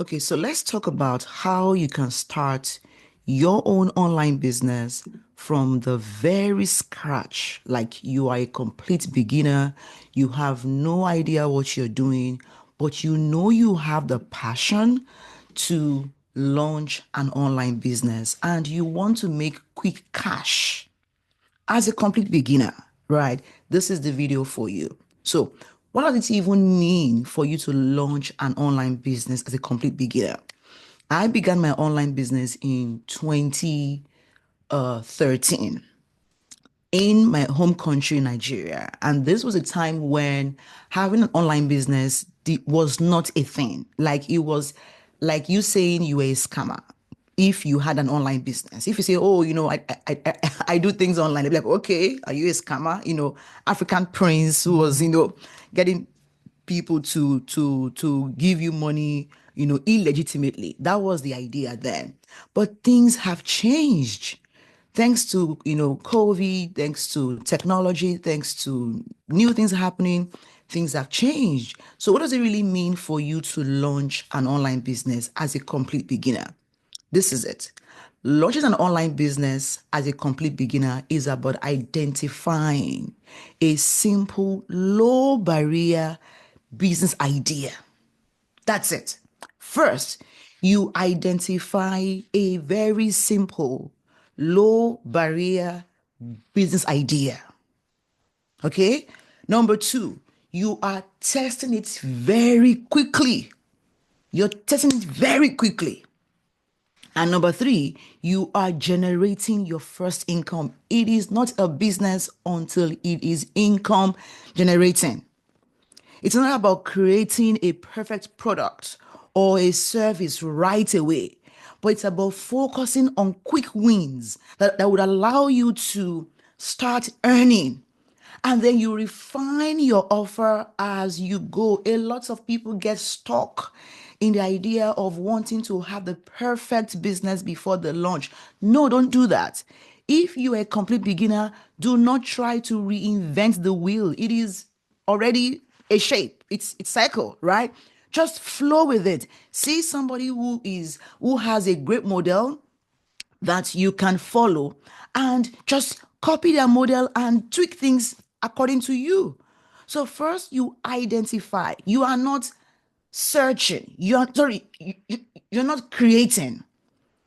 Okay, so let's talk about how you can start your own online business from the very scratch. Like you are a complete beginner, you have no idea what you're doing, but you know you have the passion to launch an online business and you want to make quick cash as a complete beginner, right? This is the video for you. So, what does it even mean for you to launch an online business as a complete beginner? I began my online business in 2013 in my home country, Nigeria. And this was a time when having an online business was not a thing. Like it was like you saying you were a scammer if you had an online business. If you say, oh, I do things online, they'll be like, okay, are you a scammer? African prince who was, getting people to give you money, illegitimately. That was the idea then. But things have changed thanks to COVID, thanks to technology, thanks to new things happening. Things have changed. So what does it really mean for you to launch an online business as a complete beginner? This is it. Launching an online business as a complete beginner is about identifying a simple, low barrier business idea. That's it. First, you identify a very simple, low barrier business idea. Okay. Number two, you are testing it very quickly. You're testing it very quickly. And number three, you are generating your first income. It is not a business until it is income generating. It's not about creating a perfect product or a service right away, but it's about focusing on quick wins that would allow you to start earning. And then you refine your offer as you go. A lot of people get stuck in the idea of wanting to have the perfect business before the launch. No, don't do that. If you are a complete beginner, do not try to reinvent the wheel. It is already a shape. It's cycle, right? Just flow with it. See somebody who has a great model that you can follow and just copy their model and tweak things according to you. So first you identify. You are not searching. You're not creating.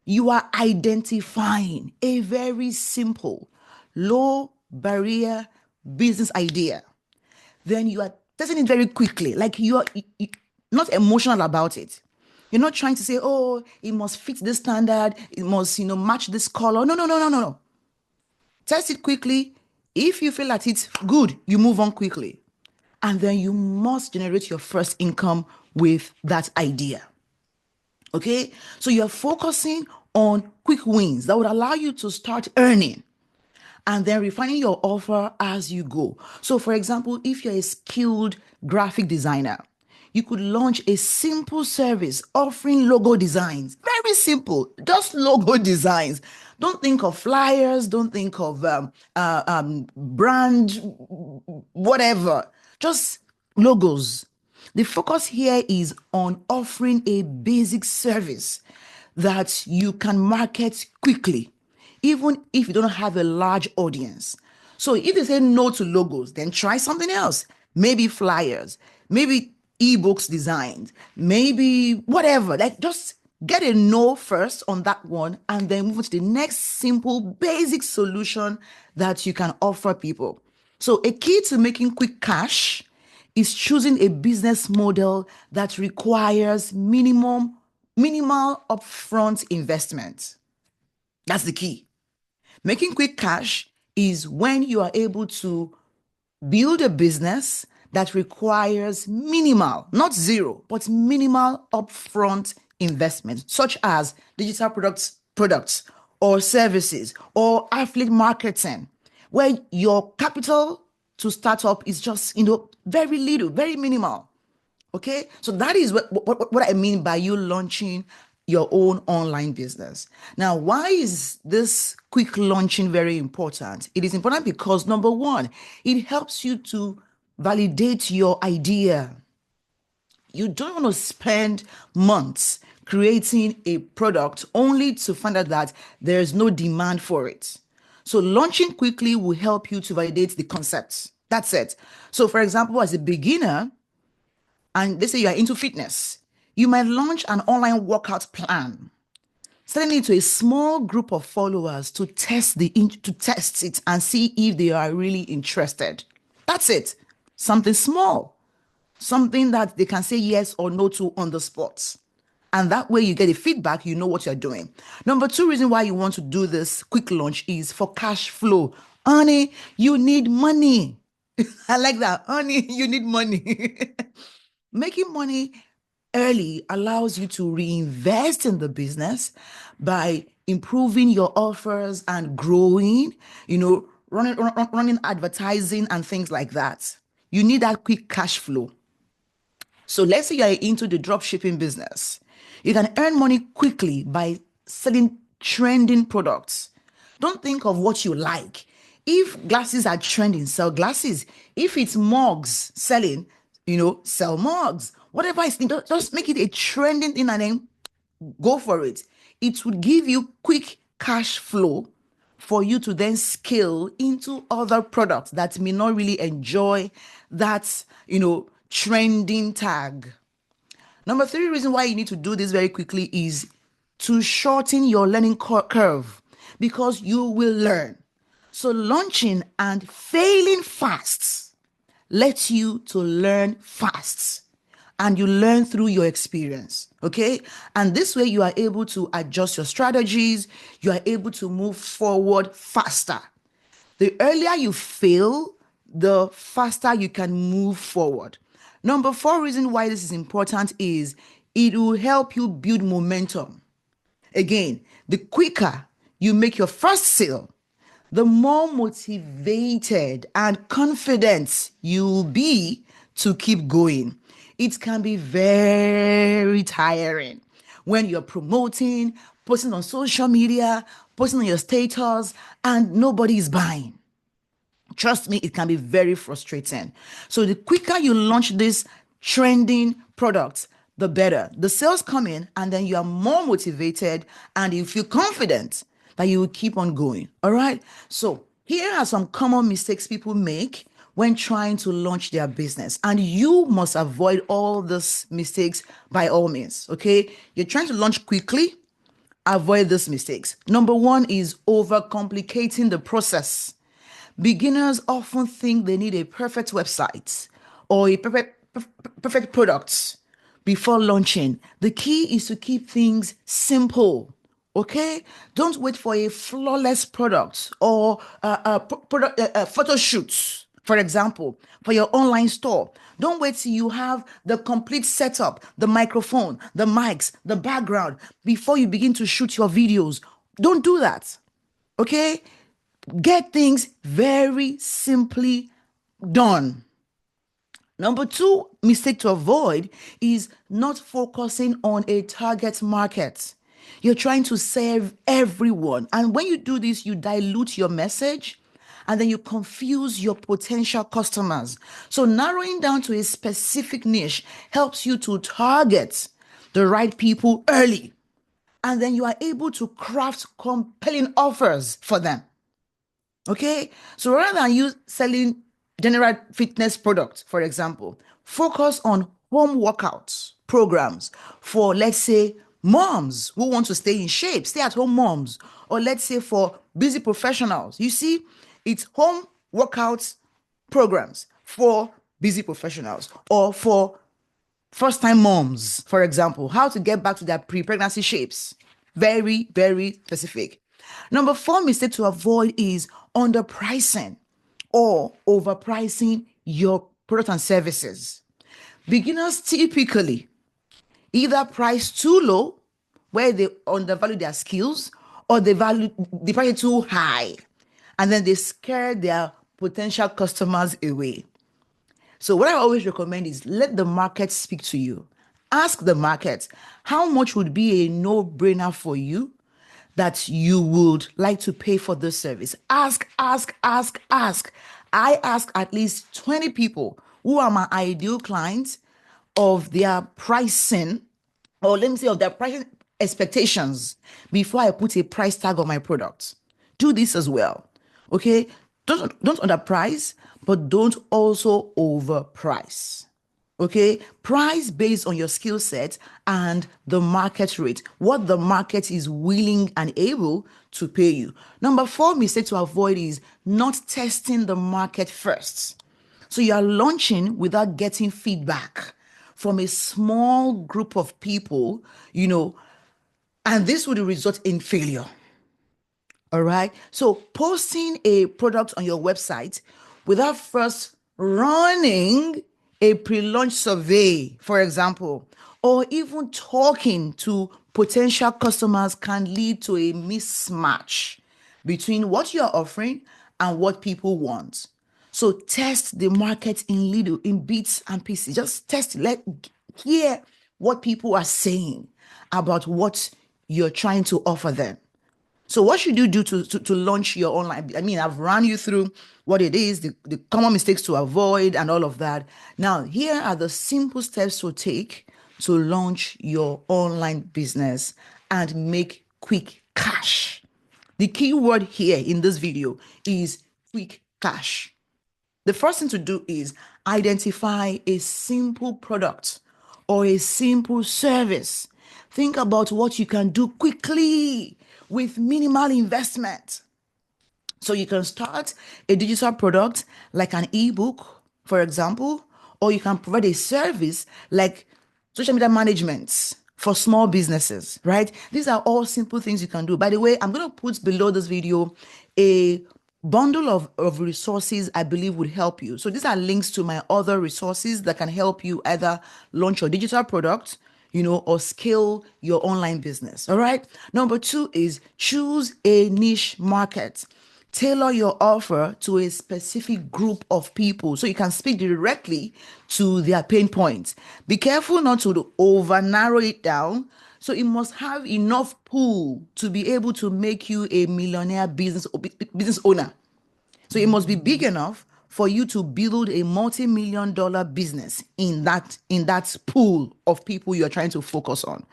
You are identifying a very simple, low barrier business idea. Then you are testing it very quickly. Like you not emotional about it. You're not trying to say, oh, it must fit this standard, it must, match this color. No, no, no, no, no, no. Test it quickly. If you feel that it's good, you move on quickly. And then you must generate your first income with that idea. Okay? So you're focusing on quick wins that would allow you to start earning and then refining your offer as you go. So, for example, if you're a skilled graphic designer, you could launch a simple service offering logo designs. Very simple, just logo designs. Don't think of flyers, don't think of brand, whatever, just logos. The focus here is on offering a basic service that you can market quickly, even if you don't have a large audience. So if you say no to logos, then try something else. Maybe flyers, maybe ebooks designs, maybe whatever. Like just get a no first on that one and then move to the next simple basic solution that you can offer people. So a key to making quick cash is choosing a business model that requires minimal upfront investment. That's the key. Making quick cash is when you are able to build a business that requires minimal, not zero, but minimal upfront investment, such as digital products or services or affiliate marketing, where your capital to start up is just, very little, very minimal. Okay, so that is what I mean by you launching your own online business. Now, why is this quick launching very important? It is important because number one, it helps you to validate your idea. You don't want to spend months creating a product only to find out that there's no demand for it. So launching quickly will help you to validate the concepts. That's it. So for example, as a beginner, and let's say you are into fitness, you might launch an online workout plan, sending it to a small group of followers to test it and see if they are really interested. That's it. Something small, something that they can say yes or no to on the spot. And that way you get a feedback, you know what you're doing. Number two reason why you want to do this quick launch is for cash flow. Honey, you need money. I like that. Honey, you need money. Making money early allows you to reinvest in the business by improving your offers and growing, running advertising and things like that. You need that quick cash flow. So let's say you're into the drop shipping business. You can earn money quickly by selling trending products. Don't think of what you like. If glasses are trending, sell glasses. If it's mugs selling, sell mugs. Whatever is, just make it a trending thing and then go for it. It would give you quick cash flow for you to then scale into other products that may not really enjoy that, trending tag. Number three reason why you need to do this very quickly is to shorten your learning curve because you will learn. So launching and failing fast lets you to learn fast and you learn through your experience. Okay. And this way you are able to adjust your strategies. You are able to move forward faster. The earlier you fail, the faster you can move forward. Number four reason why this is important is it will help you build momentum. Again, the quicker you make your first sale, the more motivated and confident you'll be to keep going. It can be very tiring when you're promoting, posting on social media, posting on your status, and nobody is buying. Trust me, it can be very frustrating. So the quicker you launch this trending products, the better. The sales come in and then you are more motivated and you feel confident that you will keep on going. All right. So here are some common mistakes people make when trying to launch their business. And you must avoid all these mistakes by all means. Okay. You're trying to launch quickly. Avoid these mistakes. Number one is overcomplicating the process. Beginners often think they need a perfect website or a perfect product before launching. The key is to keep things simple. Okay, don't wait for a flawless product or photo shoots, for example, for your online store. Don't wait till you have the complete setup, the microphone, the mics, the background before you begin to shoot your videos. Don't do that. Okay, get things very simply done. Number two mistake to avoid is not focusing on a target market. You're trying to serve everyone. And when you do this, you dilute your message and then you confuse your potential customers. So narrowing down to a specific niche helps you to target the right people early. And then you are able to craft compelling offers for them. Okay. So rather than you selling general fitness products, for example, focus on home workouts programs for, let's say, moms who want to stay in shape, stay at home moms, or let's say for busy professionals. You see, it's home workouts programs for busy professionals or for first time moms, for example, how to get back to their pre-pregnancy shapes. Very, very specific. Number four mistake to avoid is underpricing or overpricing your product and services. Beginners typically either price too low, where they undervalue their skills, or they price it too high, and then they scare their potential customers away. So what I always recommend is let the market speak to you. Ask the market how much would be a no-brainer for you that you would like to pay for this service. Ask, ask, ask, ask. I ask at least 20 people who are my ideal clients of their pricing, or let me say of their pricing expectations before I put a price tag on my product. Do this as well. Okay? Don't underprice, but don't also overprice. Okay, price based on your skill set and the market rate, what the market is willing and able to pay you. Number four mistake to avoid is not testing the market first. So you are launching without getting feedback from a small group of people, and this would result in failure. All right. So posting a product on your website without first running a pre-launch survey, for example, or even talking to potential customers can lead to a mismatch between what you're offering and what people want. So test the market in bits and pieces. Just test, hear what people are saying about what you're trying to offer them. So what should you do to launch your online? I mean, I've run you through what it is, the common mistakes to avoid and all of that. Now, here are the simple steps to take to launch your online business and make quick cash. The key word here in this video is quick cash. The first thing to do is identify a simple product or a simple service. Think about what you can do quickly with minimal investment. So you can start a digital product like an ebook, for example, or you can provide a service like social media management for small businesses, right? These are all simple things you can do. By the way, I'm going to put below this video a bundle of resources I believe would help you. So these are links to my other resources that can help you either launch your digital product, or scale your online business. All right. Number two is choose a niche market. Tailor your offer to a specific group of people so you can speak directly to their pain points. Be careful not to over narrow it down. So it must have enough pool to be able to make you a millionaire business owner. So it must be big enough for you to build a multi-million dollar business in that pool of people you're trying to focus on.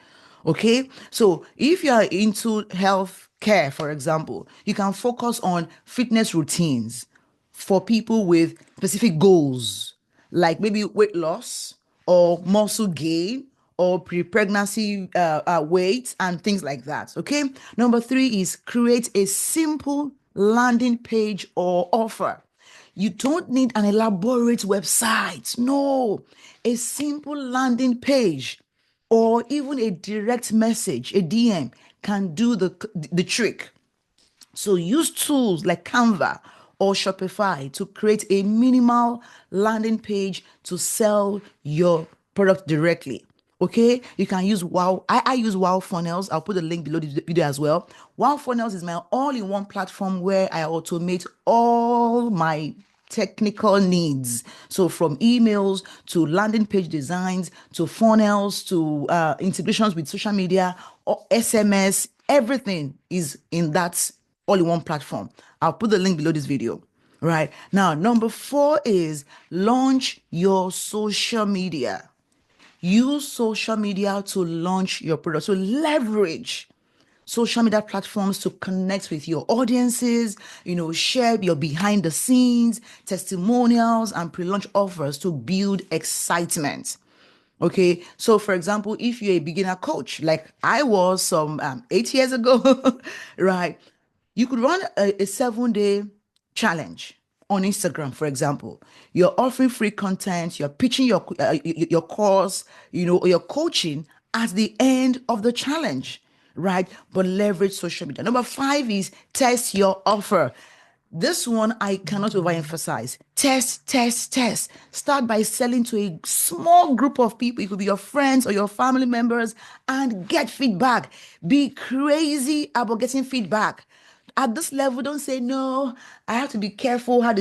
Okay. So if you are into health care, for example, you can focus on fitness routines for people with specific goals, like maybe weight loss or muscle gain or pre-pregnancy weight and things like that. Okay. Number three is create a simple landing page or offer. You don't need an elaborate website. No, a simple landing page or even a direct message, a DM can do the trick. So use tools like Canva or Shopify to create a minimal landing page to sell your product directly. Okay, you can use Wow. I use Wow Funnels. I'll put the link below the video as well. Wow Funnels is my all-in-one platform where I automate all my technical needs. So from emails to landing page designs to funnels to integrations with social media or SMS, everything is in that all-in-one platform. I'll put the link below this video. Right now, number four is launch your social media. Use social media to launch your product. So leverage social media platforms to connect with your audiences, share your behind the scenes, testimonials, and pre-launch offers to build excitement. Okay. So for example, if you're a beginner coach, like I was some 8 years ago, right? You could run a 7-day challenge on Instagram, for example. You're offering free content, you're pitching your course, or your coaching at the end of the challenge, right? But leverage social media. Number five is test your offer. This one I cannot overemphasize. Test, test, test. Start by selling to a small group of people. It could be your friends or your family members and get feedback. Be crazy about getting feedback. At this level, don't say no. I have to be careful how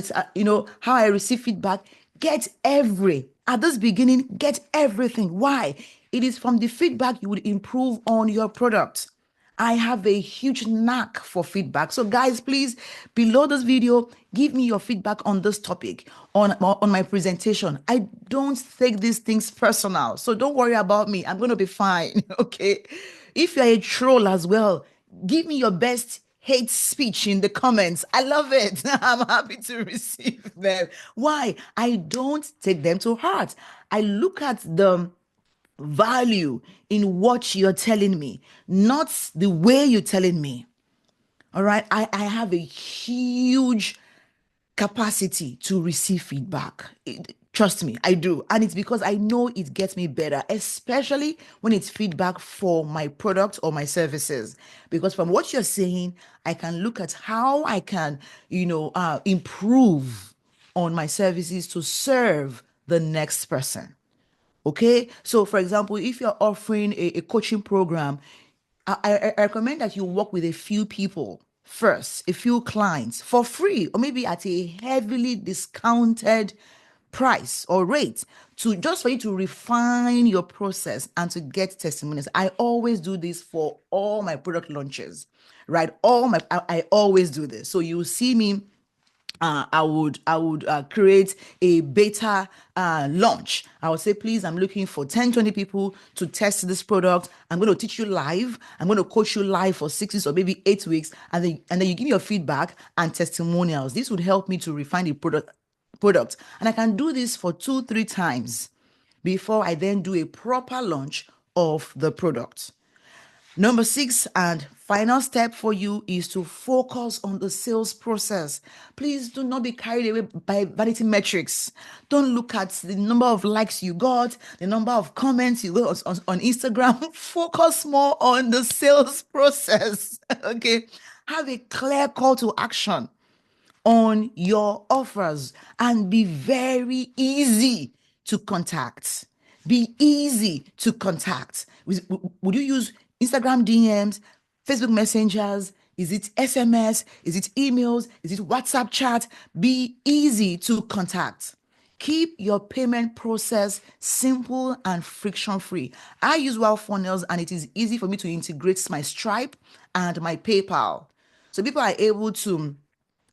I receive feedback. At this beginning, get everything. Why? It is from the feedback you would improve on your product. I have a huge knack for feedback. So, guys, please, below this video, give me your feedback on this topic, on my presentation. I don't take these things personal. So, don't worry about me. I'm going to be fine. Okay. If you're a troll as well, give me your best hate speech in the comments. I love it. I'm happy to receive them. Why? I don't take them to heart. I look at the value in what you're telling me, not the way you're telling me. All right. I have a huge capacity to receive feedback. Trust me, I do. And it's because I know it gets me better, especially when it's feedback for my product or my services. Because from what you're saying, I can look at how I can, improve on my services to serve the next person. Okay. So, for example, if you're offering a coaching program, I recommend that you work with a few people first, a few clients for free, or maybe at a heavily discounted price or rate to just for you to refine your process and to get testimonials. I always do this for all my product launches, right? I always do this. So you see me, I would create a beta launch. I would say, please, I'm looking for 10, 20 people to test this product. I'm going to teach you live. I'm going to coach you live for 6 weeks or maybe 8 weeks. And then you give me your feedback and testimonials. This would help me to refine the product. And I can do this for 2, 3 times before I then do a proper launch of the product. Number 6 and final step for you is to focus on the sales process. Please do not be carried away by vanity metrics. Don't look at the number of likes you got, the number of comments you got on Instagram. Focus more on the sales process. Okay. Have a clear call to action on your offers and be very easy to contact. Be easy to contact. Would you use Instagram DMs, Facebook messengers? Is it SMS? Is it emails? Is it WhatsApp chat? Be easy to contact. Keep your payment process simple and friction free. I use Wow Funnels and it is easy for me to integrate my Stripe and my PayPal. So people are able to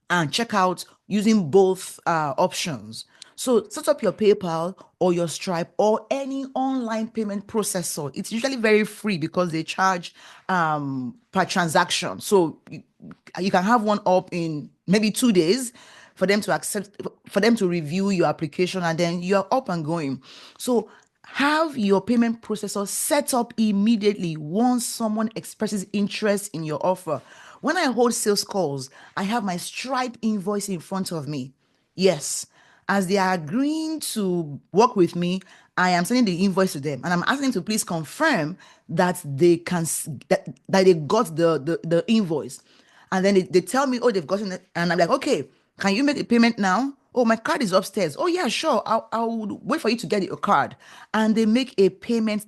and check out using both options. So set up your PayPal or your Stripe or any online payment processor. It's usually very free because they charge per transaction. So you can have one up in maybe 2 days for them to accept, for them to review your application, and then you're up and going. So have your payment processor set up immediately once someone expresses interest in your offer. When I hold sales calls, I have my Stripe invoice in front of me. Yes, as they are agreeing to work with me, I am sending the invoice to them and I'm asking them to please confirm that they can that they got the invoice. And then they tell me, oh, they've gotten it. And I'm like, okay, can you make the payment now? Oh, my card is upstairs. Oh, yeah, sure. I'll wait for you to get your card. And they make a payment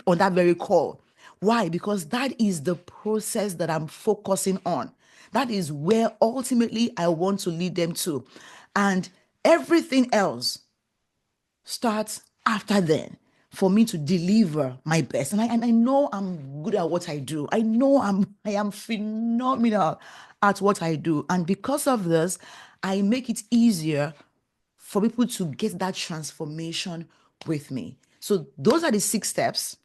on that very call. Why? Because that is the process that I'm focusing on. That is where ultimately I want to lead them to. And everything else starts after then for me to deliver my best. And I know I'm good at what I do. I know I am phenomenal at what I do. And because of this, I make it easier for people to get that transformation with me. So those are the 6 steps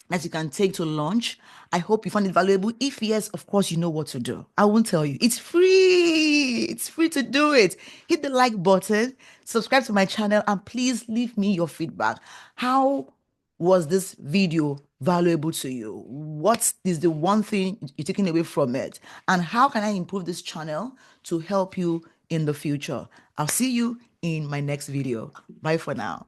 that you can take to launch. I hope you find it valuable. If yes, of course, you know what to do. I won't tell you. It's free. It's free to do it. Hit the like button, subscribe to my channel, and please leave me your feedback. How was this video valuable to you? What is the one thing you're taking away from it? And how can I improve this channel to help you in the future? I'll see you in my next video. Bye for now.